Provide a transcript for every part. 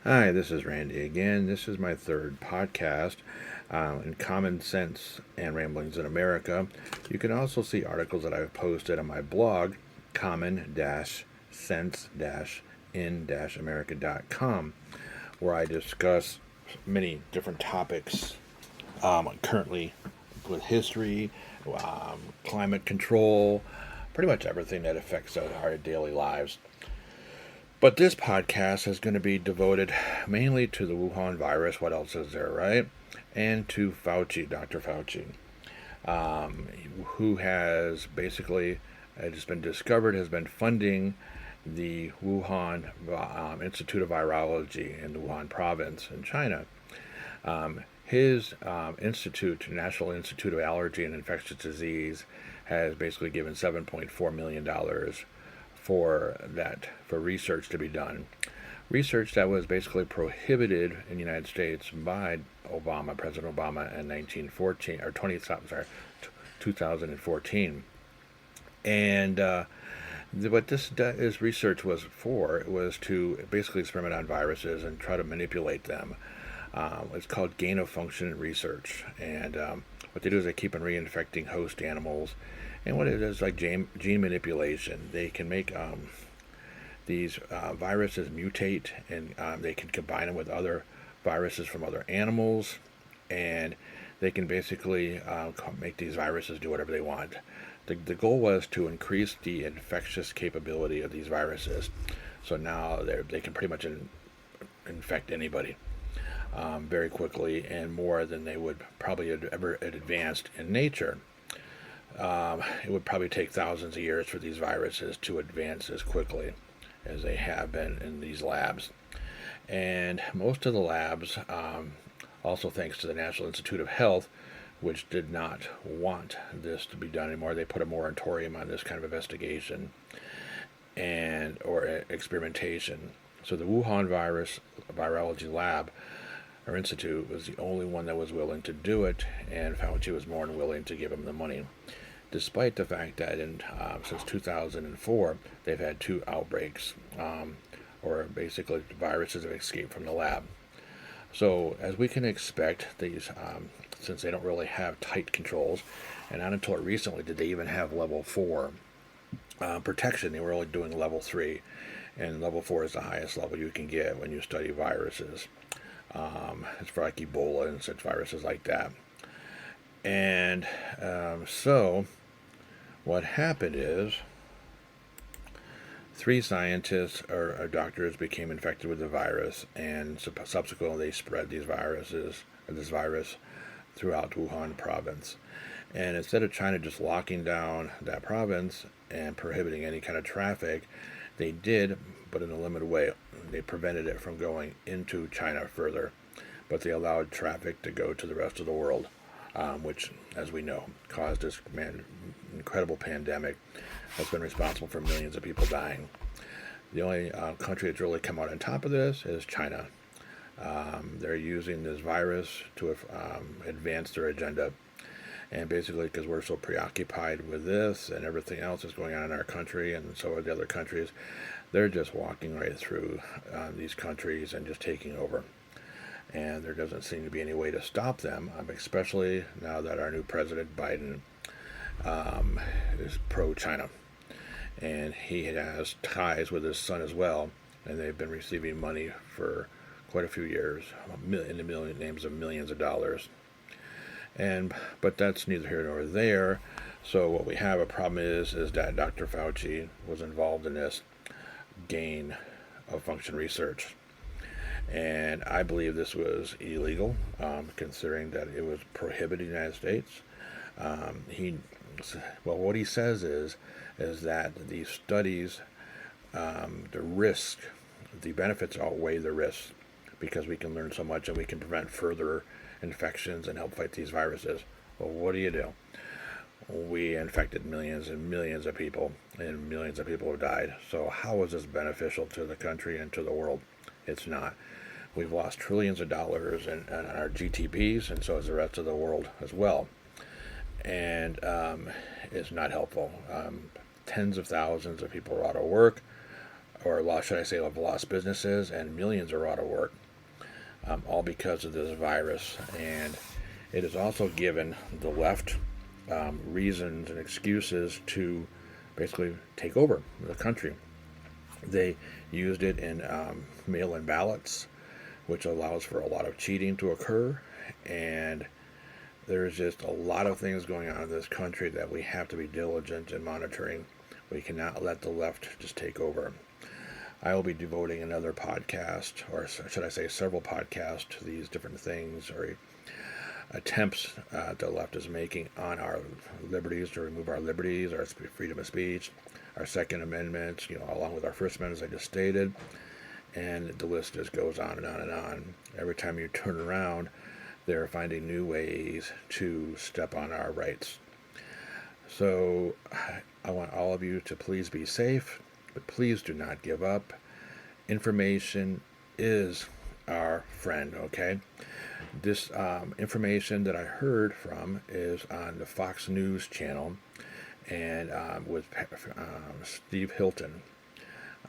Hi, this is Randy again. This is my third podcast in Common Sense and Ramblings in America. You can also see articles that I've posted on my blog, common-sense-in-america.com, where I discuss many different topics currently with history, climate control, pretty much everything that affects our daily lives. But this podcast is going to be devoted mainly to the Wuhan virus. What else is there, right? And to Fauci, Dr. Fauci, um, who has basically, it has been discovered, has been funding the Wuhan Institute of Virology in the Wuhan province in China. His institute, National Institute of Allergy and Infectious Disease, has basically given $7.4 million for research to be done. Research that was basically prohibited in the United States by President Obama in 1914 or 2014. And what this research was for, it was to basically experiment on viruses and try to manipulate them. It's called gain of function research, and what they do is they keep on reinfecting host animals. And what it is like gene manipulation. They can make these viruses mutate, and they can combine them with other viruses from other animals, and they can basically make these viruses do whatever they want. The goal was to increase the infectious capability of these viruses. So now they can pretty much infect anybody very quickly, and more than they would probably have ever advanced in nature. It would probably take thousands of years for these viruses to advance as quickly as they have been in these labs. And most of the labs, also thanks to the National Institute of Health, which did not want this to be done anymore, they put a moratorium on this kind of investigation or experimentation. So the Wuhan Virology Lab or Institute was the only one that was willing to do it, and Fauci was more than willing to give him the money, despite the fact that since 2004 they've had 2 outbreaks, or basically viruses have escaped from the lab. So as we can expect, these since they don't really have tight controls, and not until recently did they even have level 4 protection. They were only doing level 3, and level 4 is the highest level you can get when you study viruses. It's for like Ebola and such viruses like that. And so what happened is 3 scientists or doctors became infected with the virus, and subsequently they spread this virus throughout Wuhan province. And instead of China just locking down that province and prohibiting any kind of traffic, they did, but in a limited way. They prevented it from going into China further, but they allowed traffic to go to the rest of the world, which, as we know, caused this incredible pandemic that's been responsible for millions of people dying. The only country that's really come out on top of this is China. They're using this virus to advance their agenda. And basically, because we're so preoccupied with this and everything else that's going on in our country, and so are the other countries, they're just walking right through these countries and just taking over. And there doesn't seem to be any way to stop them, especially now that our new president, Biden, is pro-China. And he has ties with his son as well, and they've been receiving money for quite a few years, in the names of millions of dollars. But that's neither here nor there. So what we have a problem is that Dr. Fauci was involved in this gain of function research. And I believe this was illegal, considering that it was prohibited in the United States. What he says is that these studies, the benefits outweigh the risks, because we can learn so much and we can prevent further infections and help fight these viruses. Well, what do? We infected millions and millions of people, and millions of people have died. So how is this beneficial to the country and to the world? It's not. We've lost trillions of dollars in our GTPs, and so has the rest of the world as well. And it's not helpful. Tens of thousands of people are out of work. or lost, should I say, have lost businesses, and millions are out of work, all because of this virus. And it has also given the left reasons and excuses to basically take over the country. They used it in mail-in ballots, which allows for a lot of cheating to occur, and there's just a lot of things going on in this country that we have to be diligent in monitoring. We cannot let the left just take over. I will be devoting another podcast, or should I say several podcasts, to these different things or attempts the left is making on our liberties, to remove our liberties, our freedom of speech, our Second Amendment, along with our First Amendment, as I just stated. And the list just goes on and on and on. Every time you turn around, they're finding new ways to step on our rights. So I want all of you to please be safe, but please do not give up. Information is our friend, okay? This information that I heard from is on the Fox News channel, and with Steve Hilton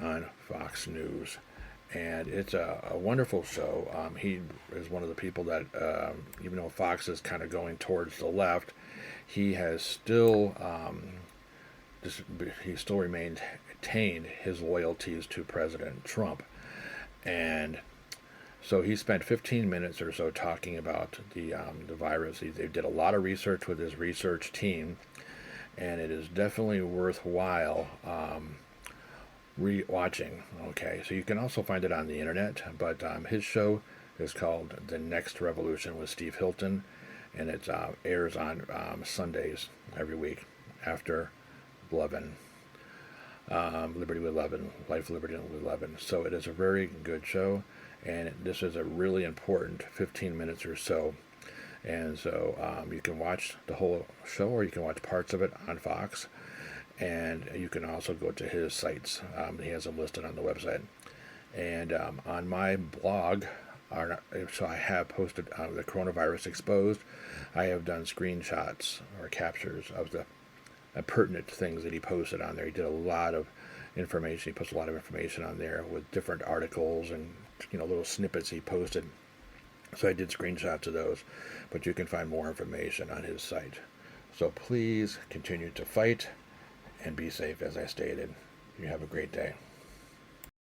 on Fox News. And it's a wonderful show. He is one of the people that, even though Fox is kind of going towards the left, he has still maintained his loyalties to President Trump. And so he spent 15 minutes or so talking about the virus. They did a lot of research with his research team, and it is definitely worthwhile re-watching. Okay, so you can also find it on the internet, but his show is called The Next Revolution with Steve Hilton, and it airs on Sundays every week after 11. Liberty with 11, Life, Liberty, with 11. So it is a very good show, and this is a really important 15 minutes or so. And so you can watch the whole show, or you can watch parts of it on Fox. And you can also go to his sites. He has them listed on the website. And on my blog, so I have posted the Coronavirus Exposed. I have done screenshots or captures of the pertinent things that he posted on there. He did a lot of information. He puts a lot of information on there with different articles and little snippets he posted. So I did screenshots of those. But you can find more information on his site. So please continue to fight and be safe, as I stated. You have a great day.